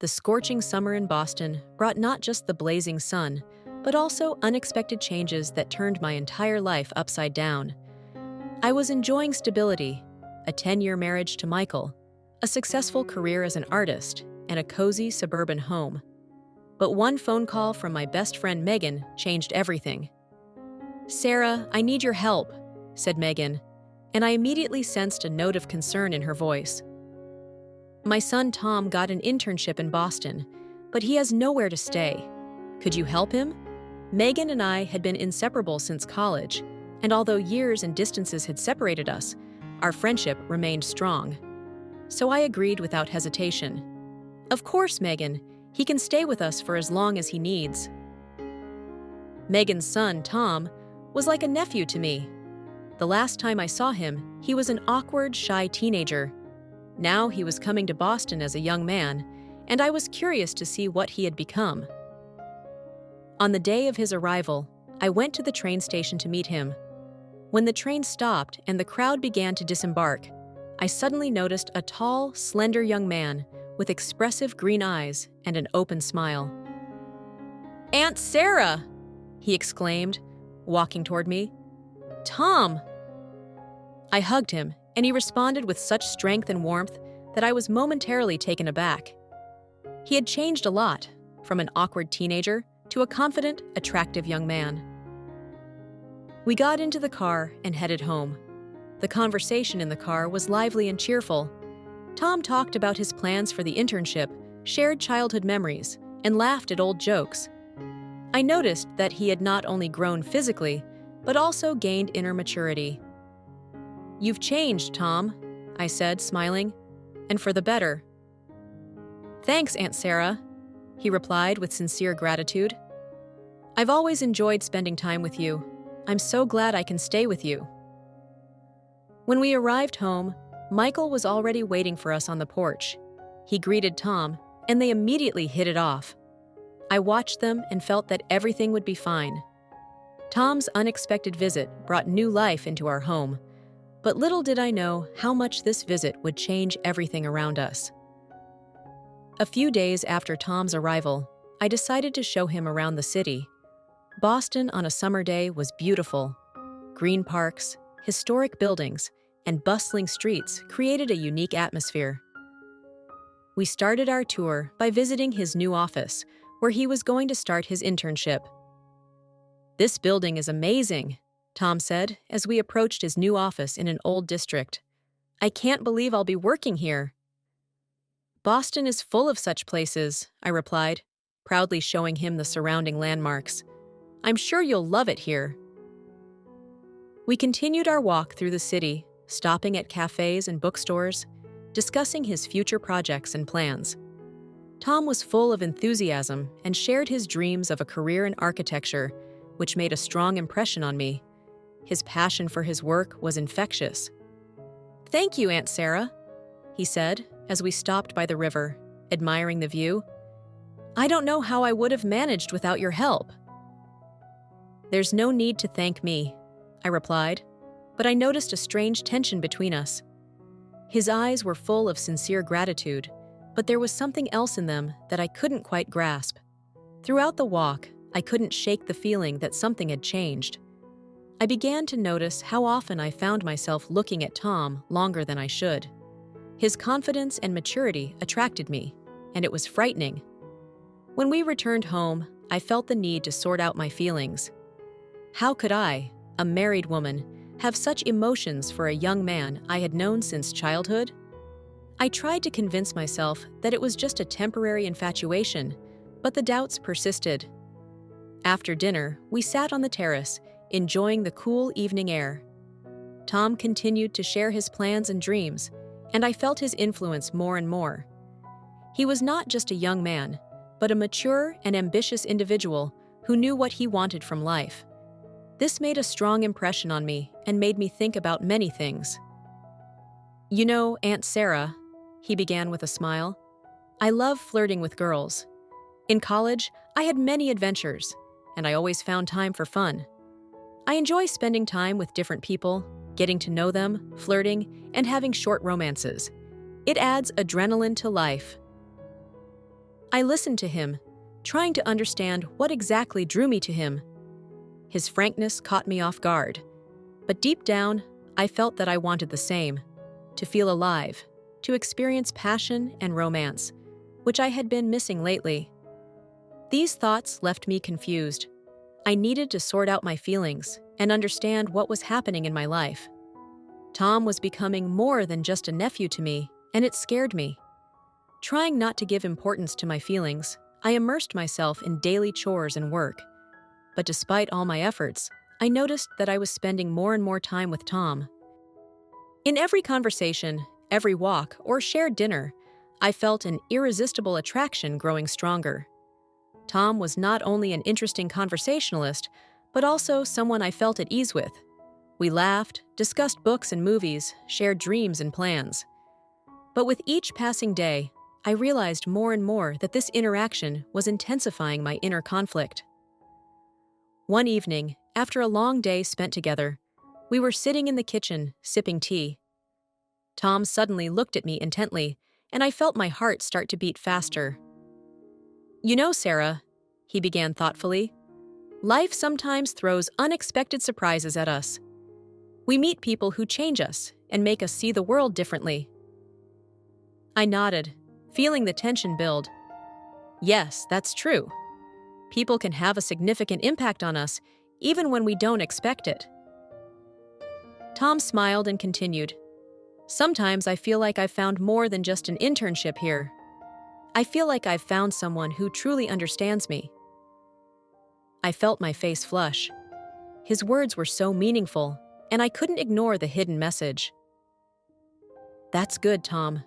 The scorching summer in Boston brought not just the blazing sun, but also unexpected changes that turned my entire life upside down. I was enjoying stability, a 10-year marriage to Michael, a successful career as an artist, and a cozy suburban home. But one phone call from my best friend Megan changed everything. "Sarah, I need your help," said Megan, and I immediately sensed a note of concern in her voice. "My son Tom got an internship in Boston, but he has nowhere to stay. Could you help him?" Megan and I had been inseparable since college, and although years and distances had separated us, our friendship remained strong. So I agreed without hesitation. "Of course, Megan. He can stay with us for as long as he needs." Megan's son, Tom, was like a nephew to me. The last time I saw him, he was an awkward, shy teenager. Now he was coming to Boston as a young man, and I was curious to see what he had become. On the day of his arrival, I went to the train station to meet him. When the train stopped and the crowd began to disembark, I suddenly noticed a tall, slender young man with expressive green eyes and an open smile. "Aunt Sarah!" he exclaimed, walking toward me. "Tom!" I hugged him, and he responded with such strength and warmth that I was momentarily taken aback. He had changed a lot, from an awkward teenager to a confident, attractive young man. We got into the car and headed home. The conversation in the car was lively and cheerful. Tom talked about his plans for the internship, shared childhood memories, and laughed at old jokes. I noticed that he had not only grown physically, but also gained inner maturity. "You've changed, Tom," I said, smiling, "and for the better." "Thanks, Aunt Sarah," he replied with sincere gratitude. "I've always enjoyed spending time with you. I'm so glad I can stay with you." When we arrived home, Michael was already waiting for us on the porch. He greeted Tom, and they immediately hit it off. I watched them and felt that everything would be fine. Tom's unexpected visit brought new life into our home, but little did I know how much this visit would change everything around us. A few days after Tom's arrival, I decided to show him around the city. Boston on a summer day was beautiful. Green parks, historic buildings, and bustling streets created a unique atmosphere. We started our tour by visiting his new office, where he was going to start his internship. "This building is amazing," Tom said as we approached his new office in an old district. "I can't believe I'll be working here." "Boston is full of such places," I replied, proudly showing him the surrounding landmarks. "I'm sure you'll love it here." We continued our walk through the city, stopping at cafes and bookstores, discussing his future projects and plans. Tom was full of enthusiasm and shared his dreams of a career in architecture, which made a strong impression on me. His passion for his work was infectious. "Thank you, Aunt Sarah," he said as we stopped by the river, admiring the view. "I don't know how I would have managed without your help." "There's no need to thank me," I replied, but I noticed a strange tension between us. His eyes were full of sincere gratitude, but there was something else in them that I couldn't quite grasp. Throughout the walk, I couldn't shake the feeling that something had changed. I began to notice how often I found myself looking at Tom longer than I should. His confidence and maturity attracted me, and it was frightening. When we returned home, I felt the need to sort out my feelings. How could I, a married woman, have such emotions for a young man I had known since childhood? I tried to convince myself that it was just a temporary infatuation, but the doubts persisted. After dinner, we sat on the terrace, enjoying the cool evening air. Tom continued to share his plans and dreams, and I felt his influence more and more. He was not just a young man, but a mature and ambitious individual who knew what he wanted from life. This made a strong impression on me and made me think about many things. "You know, Aunt Sarah," he began with a smile, "I love flirting with girls. In college, I had many adventures, and I always found time for fun. I enjoy spending time with different people, getting to know them, flirting, and having short romances. It adds adrenaline to life." I listened to him, trying to understand what exactly drew me to him. His frankness caught me off guard, but deep down, I felt that I wanted the same: to feel alive, to experience passion and romance, which I had been missing lately. These thoughts left me confused. I needed to sort out my feelings and understand what was happening in my life. Tom was becoming more than just a nephew to me, and it scared me. Trying not to give importance to my feelings, I immersed myself in daily chores and work. But despite all my efforts, I noticed that I was spending more and more time with Tom. In every conversation, every walk, or shared dinner, I felt an irresistible attraction growing stronger. Tom was not only an interesting conversationalist, but also someone I felt at ease with. We laughed, discussed books and movies, shared dreams and plans. But with each passing day, I realized more and more that this interaction was intensifying my inner conflict. One evening, after a long day spent together, we were sitting in the kitchen, sipping tea. Tom suddenly looked at me intently, and I felt my heart start to beat faster. "You know, Sarah," he began thoughtfully, "life sometimes throws unexpected surprises at us. We meet people who change us and make us see the world differently." I nodded, feeling the tension build. Yes, that's true. People can have a significant impact on us, even when we don't expect it. Tom smiled and continued, "Sometimes I feel like I've found more than just an internship here. I feel like I've found someone who truly understands me." I felt my face flush. His words were so meaningful, and I couldn't ignore the hidden message. "That's good, Tom.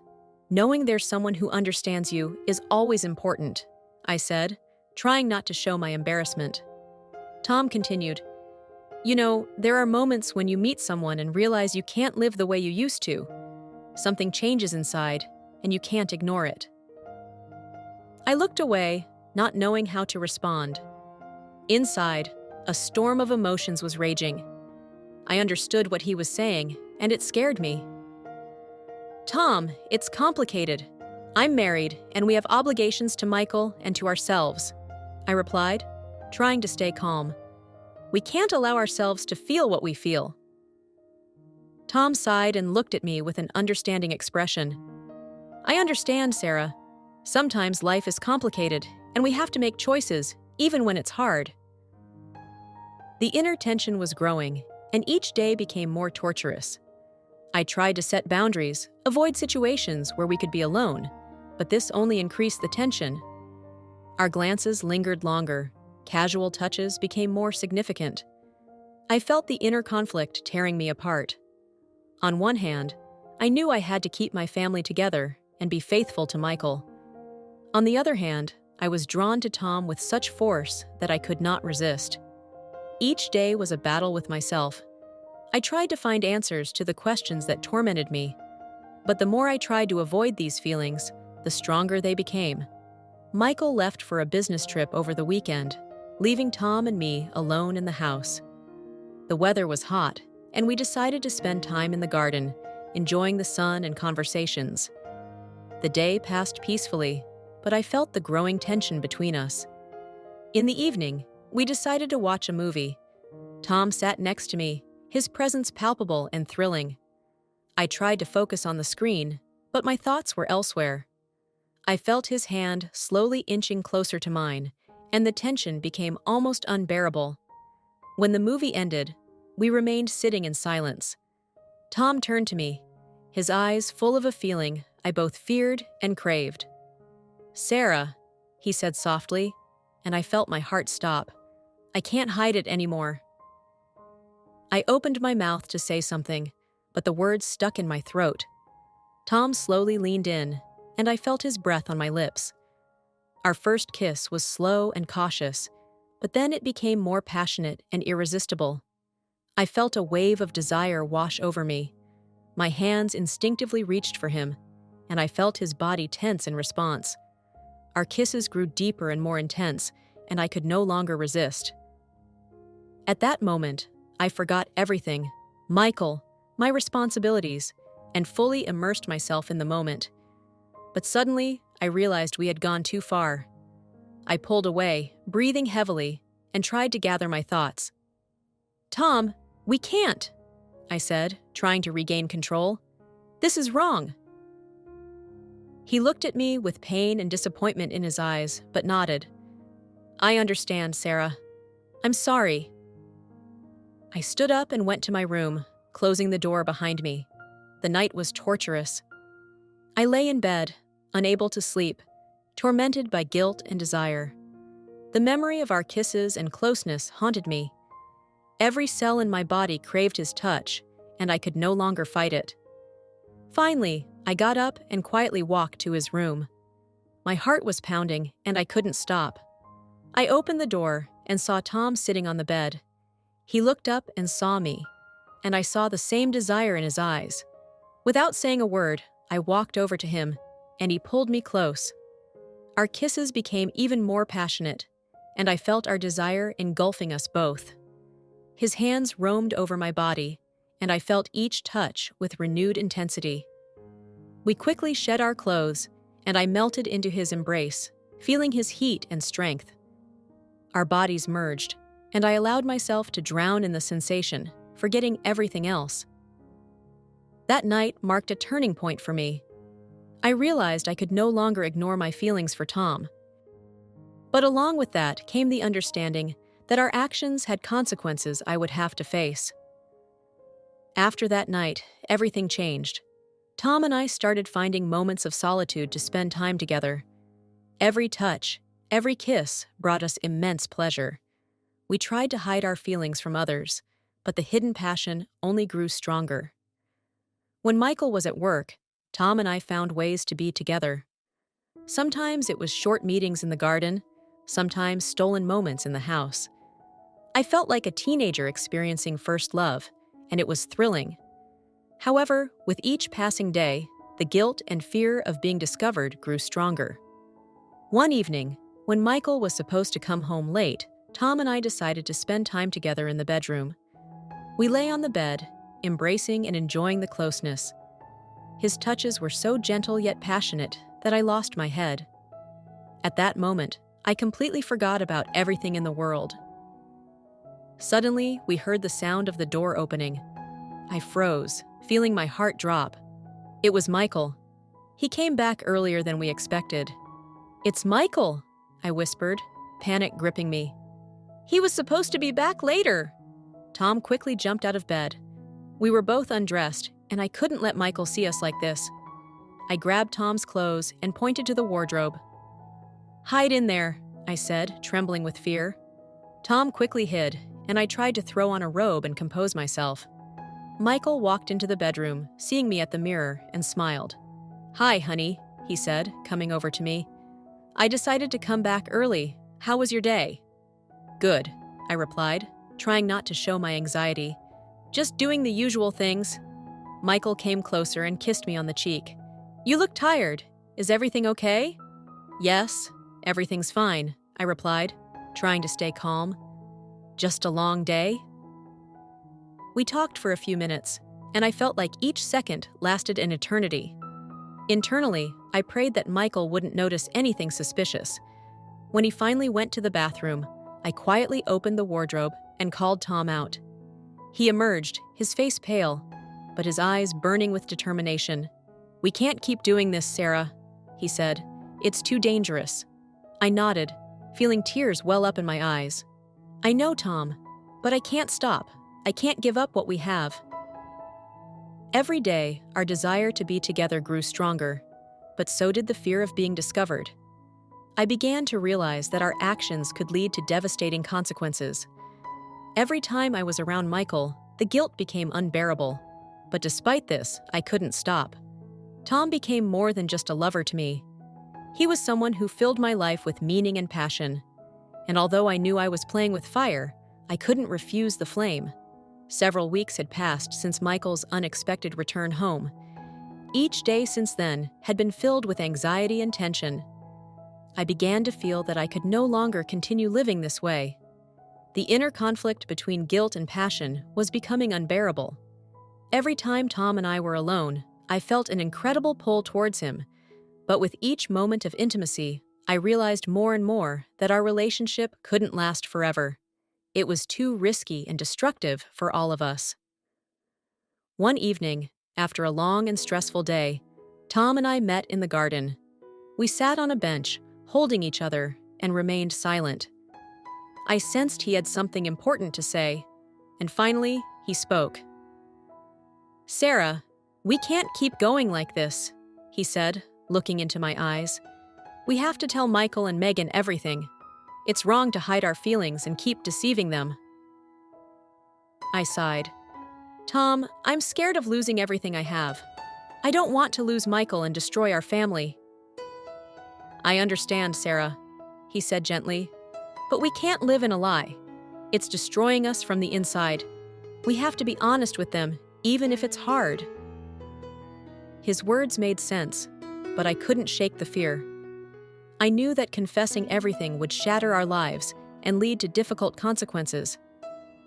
Knowing there's someone who understands you is always important," I said, trying not to show my embarrassment. Tom continued, "You know, there are moments when you meet someone and realize you can't live the way you used to. Something changes inside, and you can't ignore it." I looked away, not knowing how to respond. Inside, a storm of emotions was raging. I understood what he was saying, and it scared me. "Tom, it's complicated. I'm married, and we have obligations to Michael and to ourselves," I replied, trying to stay calm. "We can't allow ourselves to feel what we feel." Tom sighed and looked at me with an understanding expression. "I understand, Sarah. Sometimes life is complicated, and we have to make choices, even when it's hard." The inner tension was growing, and each day became more torturous. I tried to set boundaries, avoid situations where we could be alone, but this only increased the tension. Our glances lingered longer. Casual touches became more significant. I felt the inner conflict tearing me apart. On one hand, I knew I had to keep my family together and be faithful to Michael. On the other hand, I was drawn to Tom with such force that I could not resist. Each day was a battle with myself. I tried to find answers to the questions that tormented me, but the more I tried to avoid these feelings, the stronger they became. Michael left for a business trip over the weekend, leaving Tom and me alone in the house. The weather was hot, and we decided to spend time in the garden, enjoying the sun and conversations. The day passed peacefully, but I felt the growing tension between us. In the evening, we decided to watch a movie. Tom sat next to me, his presence palpable and thrilling. I tried to focus on the screen, but my thoughts were elsewhere. I felt his hand slowly inching closer to mine, and the tension became almost unbearable. When the movie ended, we remained sitting in silence. Tom turned to me, his eyes full of a feeling I both feared and craved. "Sarah," he said softly, and I felt my heart stop. "I can't hide it anymore." I opened my mouth to say something, but the words stuck in my throat. Tom slowly leaned in, and I felt his breath on my lips. Our first kiss was slow and cautious, but then it became more passionate and irresistible. I felt a wave of desire wash over me. My hands instinctively reached for him, and I felt his body tense in response. Our kisses grew deeper and more intense, and I could no longer resist. At that moment, I forgot everything: Michael, my responsibilities, and fully immersed myself in the moment. But suddenly, I realized we had gone too far. I pulled away, breathing heavily, and tried to gather my thoughts. "Tom, we can't," I said, trying to regain control. "This is wrong." He looked at me with pain and disappointment in his eyes, but nodded. "I understand, Sarah. I'm sorry." I stood up and went to my room, closing the door behind me. The night was torturous. I lay in bed, unable to sleep, tormented by guilt and desire. The memory of our kisses and closeness haunted me. Every cell in my body craved his touch, and I could no longer fight it. Finally, I got up and quietly walked to his room. My heart was pounding, and I couldn't stop. I opened the door and saw Tom sitting on the bed. He looked up and saw me, and I saw the same desire in his eyes. Without saying a word, I walked over to him, and he pulled me close. Our kisses became even more passionate, and I felt our desire engulfing us both. His hands roamed over my body, and I felt each touch with renewed intensity. We quickly shed our clothes, and I melted into his embrace, feeling his heat and strength. Our bodies merged, and I allowed myself to drown in the sensation, forgetting everything else. That night marked a turning point for me. I realized I could no longer ignore my feelings for Tom. But along with that came the understanding that our actions had consequences I would have to face. After that night, everything changed. Tom and I started finding moments of solitude to spend time together. Every touch, every kiss brought us immense pleasure. We tried to hide our feelings from others, but the hidden passion only grew stronger. When Michael was at work, Tom and I found ways to be together. Sometimes it was short meetings in the garden, sometimes stolen moments in the house. I felt like a teenager experiencing first love, and it was thrilling. However, with each passing day, the guilt and fear of being discovered grew stronger. One evening, when Michael was supposed to come home late, Tom and I decided to spend time together in the bedroom. We lay on the bed, embracing and enjoying the closeness. His touches were so gentle yet passionate that I lost my head. At that moment, I completely forgot about everything in the world. Suddenly, we heard the sound of the door opening. I froze, feeling my heart drop. It was Michael. He came back earlier than we expected. "It's Michael," I whispered, panic gripping me. "He was supposed to be back later." Tom quickly jumped out of bed. We were both undressed, and I couldn't let Michael see us like this. I grabbed Tom's clothes and pointed to the wardrobe. "Hide in there," I said, trembling with fear. Tom quickly hid, and I tried to throw on a robe and compose myself. Michael walked into the bedroom, seeing me at the mirror, and smiled. "Hi, honey," he said, coming over to me. "I decided to come back early. How was your day?" "Good," I replied, trying not to show my anxiety. "Just doing the usual things." Michael came closer and kissed me on the cheek. "You look tired. Is everything okay?" "Yes, everything's fine," I replied, trying to stay calm. "Just a long day?" We talked for a few minutes, and I felt like each second lasted an eternity. Internally, I prayed that Michael wouldn't notice anything suspicious. When he finally went to the bathroom, I quietly opened the wardrobe and called Tom out. He emerged, his face pale, but his eyes burning with determination. "We can't keep doing this, Sarah," he said. "It's too dangerous." I nodded, feeling tears well up in my eyes. "I know, Tom, but I can't stop. I can't give up what we have." Every day, our desire to be together grew stronger, but so did the fear of being discovered. I began to realize that our actions could lead to devastating consequences. Every time I was around Michael, the guilt became unbearable. But despite this, I couldn't stop. Tom became more than just a lover to me. He was someone who filled my life with meaning and passion. And although I knew I was playing with fire, I couldn't refuse the flame. Several weeks had passed since Michael's unexpected return home. Each day since then had been filled with anxiety and tension. I began to feel that I could no longer continue living this way. The inner conflict between guilt and passion was becoming unbearable. Every time Tom and I were alone, I felt an incredible pull towards him, But with each moment of intimacy, I realized more and more that our relationship couldn't last forever. It was too risky and destructive for all of us. One evening, after a long and stressful day, Tom and I met in the garden. We sat on a bench, holding each other, and remained silent. I sensed he had something important to say, and finally, he spoke. "Sarah, we can't keep going like this," he said, looking into my eyes. "We have to tell Michael and Megan everything. It's wrong to hide our feelings and keep deceiving them." I sighed. "Tom, I'm scared of losing everything I have. I don't want to lose Michael and destroy our family." "I understand, Sarah," he said gently. "But we can't live in a lie. It's destroying us from the inside. We have to be honest with them, even if it's hard." His words made sense, but I couldn't shake the fear. I knew that confessing everything would shatter our lives and lead to difficult consequences.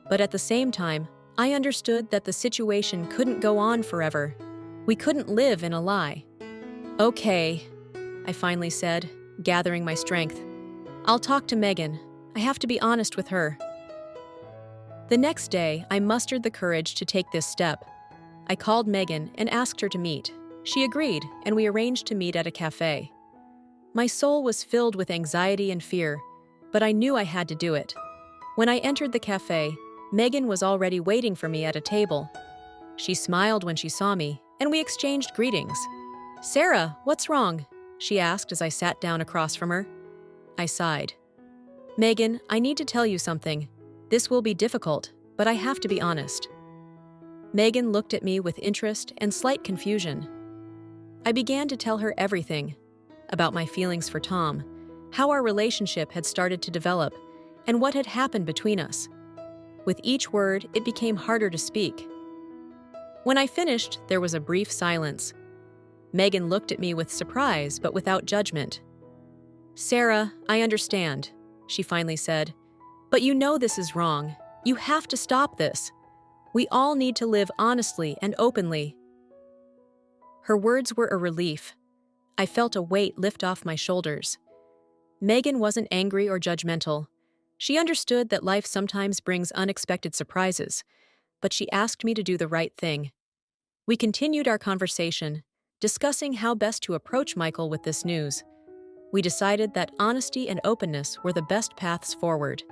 But at the same time, I understood that the situation couldn't go on forever. We couldn't live in a lie. "Okay," I finally said, gathering my strength. "I'll talk to Megan. I have to be honest with her." The next day, I mustered the courage to take this step. I called Megan and asked her to meet. She agreed, and we arranged to meet at a cafe. My soul was filled with anxiety and fear, but I knew I had to do it. When I entered the cafe, Megan was already waiting for me at a table. She smiled when she saw me, and we exchanged greetings. "Sarah, what's wrong?" she asked as I sat down across from her. I sighed. "Megan, I need to tell you something. This will be difficult, but I have to be honest." Megan looked at me with interest and slight confusion. I began to tell her everything about my feelings for Tom, how our relationship had started to develop, and what had happened between us. With each word, it became harder to speak. When I finished, there was a brief silence. Megan looked at me with surprise, but without judgment. "Sarah, I understand," she finally said. "But you know this is wrong. You have to stop this. We all need to live honestly and openly." Her words were a relief. I felt a weight lift off my shoulders. Megan wasn't angry or judgmental. She understood that life sometimes brings unexpected surprises, but she asked me to do the right thing. We continued our conversation, discussing how best to approach Michael with this news. We decided that honesty and openness were the best paths forward.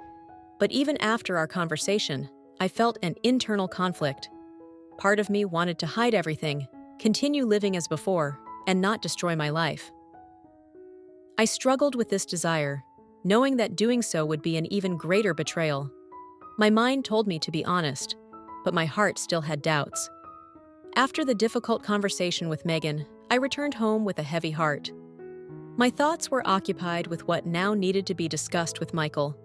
But even after our conversation, I felt an internal conflict. Part of me wanted to hide everything, continue living as before, and not destroy my life. I struggled with this desire, knowing that doing so would be an even greater betrayal. My mind told me to be honest, but my heart still had doubts. After the difficult conversation with Megan, I returned home with a heavy heart. My thoughts were occupied with what now needed to be discussed with Michael.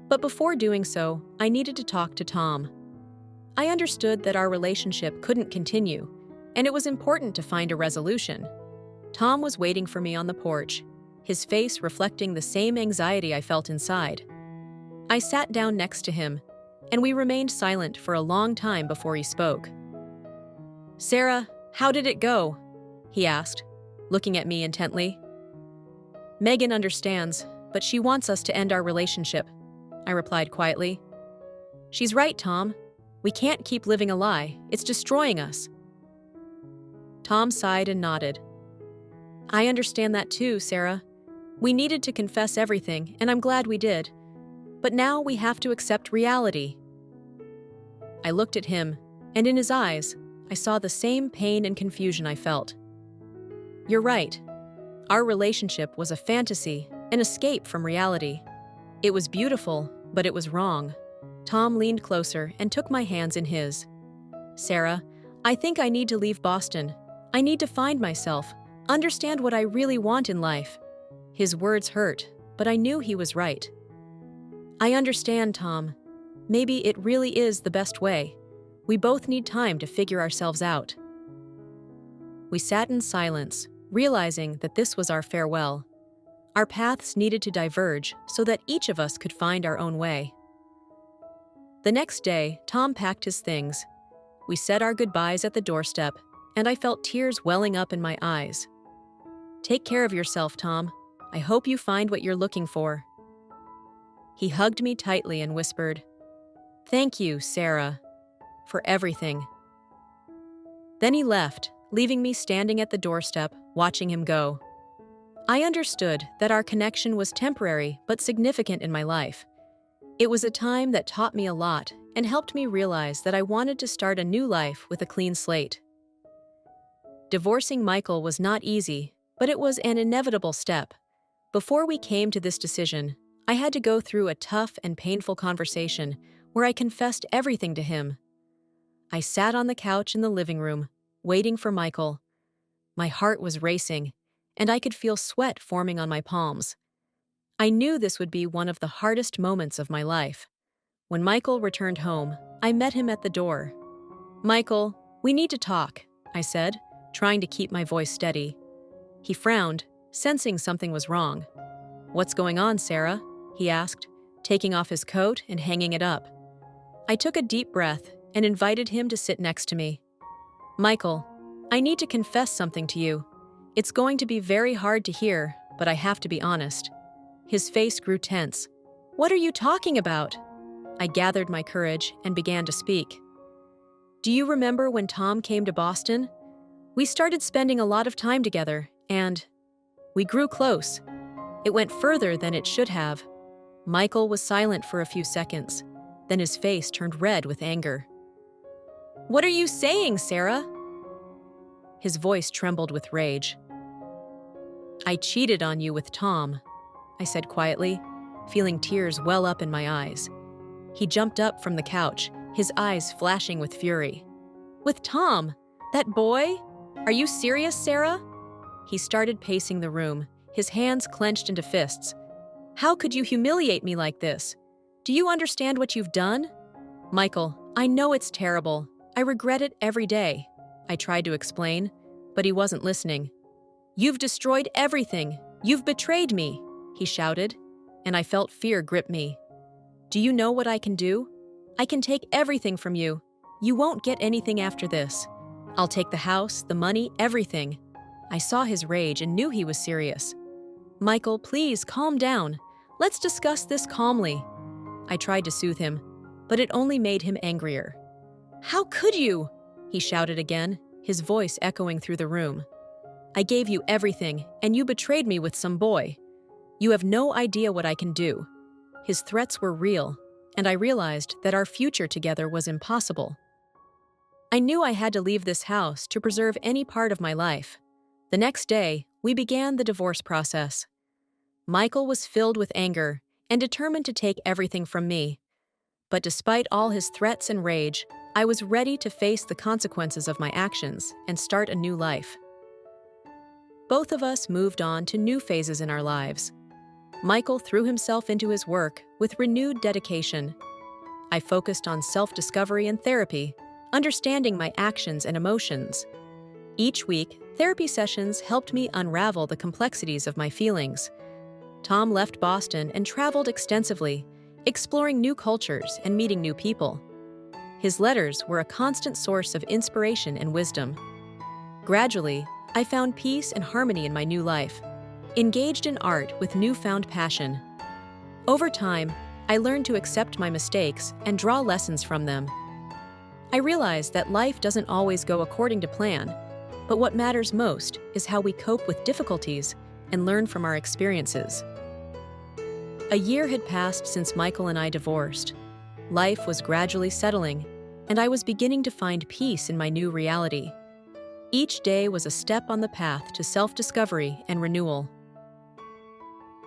But before doing so, I needed to talk to Tom. I understood that our relationship couldn't continue, and it was important to find a resolution. Tom was waiting for me on the porch, his face reflecting the same anxiety I felt inside. I sat down next to him, and we remained silent for a long time before he spoke. "Sarah, how did it go?" he asked, looking at me intently. "Megan understands, but she wants us to end our relationship," I replied quietly. "She's right, Tom. We can't keep living a lie. It's destroying us." Tom sighed and nodded. "I understand that too, Sarah. We needed to confess everything, and I'm glad we did. But now we have to accept reality." I looked at him, and in his eyes, I saw the same pain and confusion I felt. "You're right. Our relationship was a fantasy, an escape from reality. It was beautiful, but it was wrong." Tom leaned closer and took my hands in his. "Sarah, I think I need to leave Boston. I need to find myself, understand what I really want in life." His words hurt, but I knew he was right. "I understand, Tom. Maybe it really is the best way. We both need time to figure ourselves out." We sat in silence, realizing that this was our farewell. Our paths needed to diverge so that each of us could find our own way. The next day, Tom packed his things. We said our goodbyes at the doorstep, and I felt tears welling up in my eyes. Take care of yourself, Tom. I hope you find what you're looking for." He hugged me tightly and whispered, "Thank you, Sarah, for everything." Then he left, leaving me standing at the doorstep, watching him go. I understood that our connection was temporary but significant in my life. It was a time that taught me a lot and helped me realize that I wanted to start a new life with a clean slate. Divorcing Michael was not easy, but it was an inevitable step. Before we came to this decision, I had to go through a tough and painful conversation where I confessed everything to him. I sat on the couch in the living room, waiting for Michael. My heart was racing, and I could feel sweat forming on my palms. I knew this would be one of the hardest moments of my life. When Michael returned home, I met him at the door. "Michael, we need to talk," I said, trying to keep my voice steady. He frowned, sensing something was wrong. "What's going on, Sarah?" he asked, taking off his coat and hanging it up. I took a deep breath and invited him to sit next to me. "Michael, I need to confess something to you. It's going to be very hard to hear, but I have to be honest." His face grew tense. "What are you talking about?" I gathered my courage and began to speak. "Do you remember when Tom came to Boston? We started spending a lot of time together, and we grew close. It went further than it should have." Michael was silent for a few seconds. Then his face turned red with anger. "What are you saying, Sarah?" His voice trembled with rage. "I cheated on you with Tom," I said quietly, feeling tears well up in my eyes. He jumped up from the couch, his eyes flashing with fury. "With Tom? That boy? Are you serious, Sarah?" He started pacing the room, his hands clenched into fists. "How could you humiliate me like this? Do you understand what you've done?" "Michael, I know it's terrible. I regret it every day," I tried to explain, but he wasn't listening. "You've destroyed everything. You've betrayed me," he shouted, and I felt fear grip me. "Do you know what I can do? I can take everything from you. You won't get anything after this. I'll take the house, the money, everything." I saw his rage and knew he was serious. "Michael, please calm down. Let's discuss this calmly." I tried to soothe him, but it only made him angrier. "How could you?" he shouted again, his voice echoing through the room. "I gave you everything, and you betrayed me with some boy. You have no idea what I can do." His threats were real, and I realized that our future together was impossible. I knew I had to leave this house to preserve any part of my life. The next day, we began the divorce process. Michael was filled with anger and determined to take everything from me. But despite all his threats and rage, I was ready to face the consequences of my actions and start a new life. Both of us moved on to new phases in our lives. Michael threw himself into his work with renewed dedication. I focused on self-discovery and therapy, understanding my actions and emotions. Each week, therapy sessions helped me unravel the complexities of my feelings. Tom left Boston and traveled extensively, exploring new cultures and meeting new people. His letters were a constant source of inspiration and wisdom. Gradually, I found peace and harmony in my new life, engaged in art with newfound passion. Over time, I learned to accept my mistakes and draw lessons from them. I realized that life doesn't always go according to plan, but what matters most is how we cope with difficulties and learn from our experiences. A year had passed since Michael and I divorced. Life was gradually settling, and I was beginning to find peace in my new reality. Each day was a step on the path to self-discovery and renewal.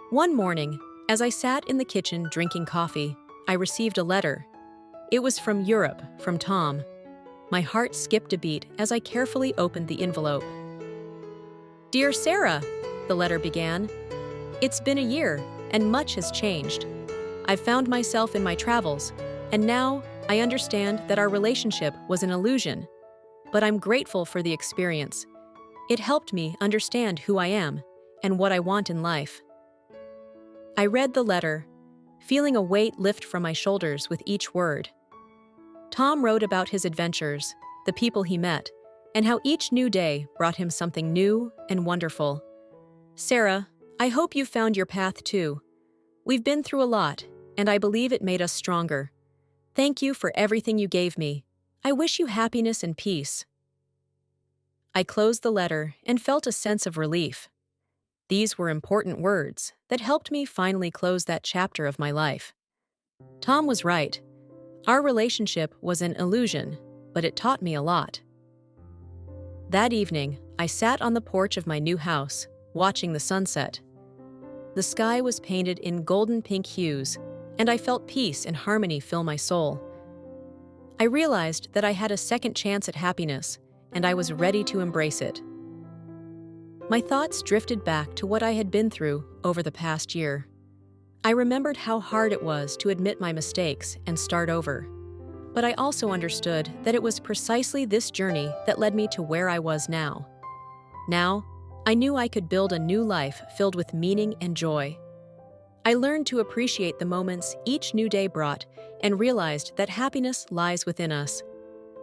One morning, as I sat in the kitchen drinking coffee, I received a letter. It was from Europe, from Tom. My heart skipped a beat as I carefully opened the envelope. "Dear Sarah," the letter began, "it's been a year, and much has changed. I've found myself in my travels, and now I understand that our relationship was an illusion. But I'm grateful for the experience. It helped me understand who I am and what I want in life." I read the letter, feeling a weight lift from my shoulders with each word. Tom wrote about his adventures, the people he met, and how each new day brought him something new and wonderful. Sarah, I hope you found your path too. We've been through a lot, and I believe it made us stronger. Thank you for everything you gave me. I wish you happiness and peace. I closed the letter and felt a sense of relief. These were important words that helped me finally close that chapter of my life. Tom was right. Our relationship was an illusion, but it taught me a lot. That evening, I sat on the porch of my new house, watching the sunset. The sky was painted in golden pink hues, and I felt peace and harmony fill my soul. I realized that I had a second chance at happiness, and I was ready to embrace it. My thoughts drifted back to what I had been through over the past year. I remembered how hard it was to admit my mistakes and start over. But I also understood that it was precisely this journey that led me to where I was now. Now, I knew I could build a new life filled with meaning and joy. I learned to appreciate the moments each new day brought and realized that happiness lies within us.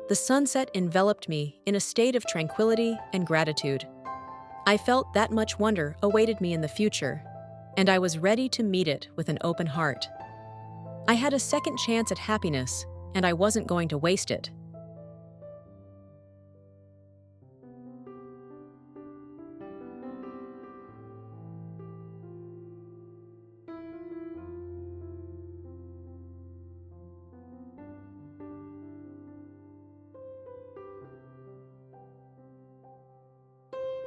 The sunset enveloped me in a state of tranquility and gratitude. I felt that much wonder awaited me in the future, and I was ready to meet it with an open heart. I had a second chance at happiness, and I wasn't going to waste it.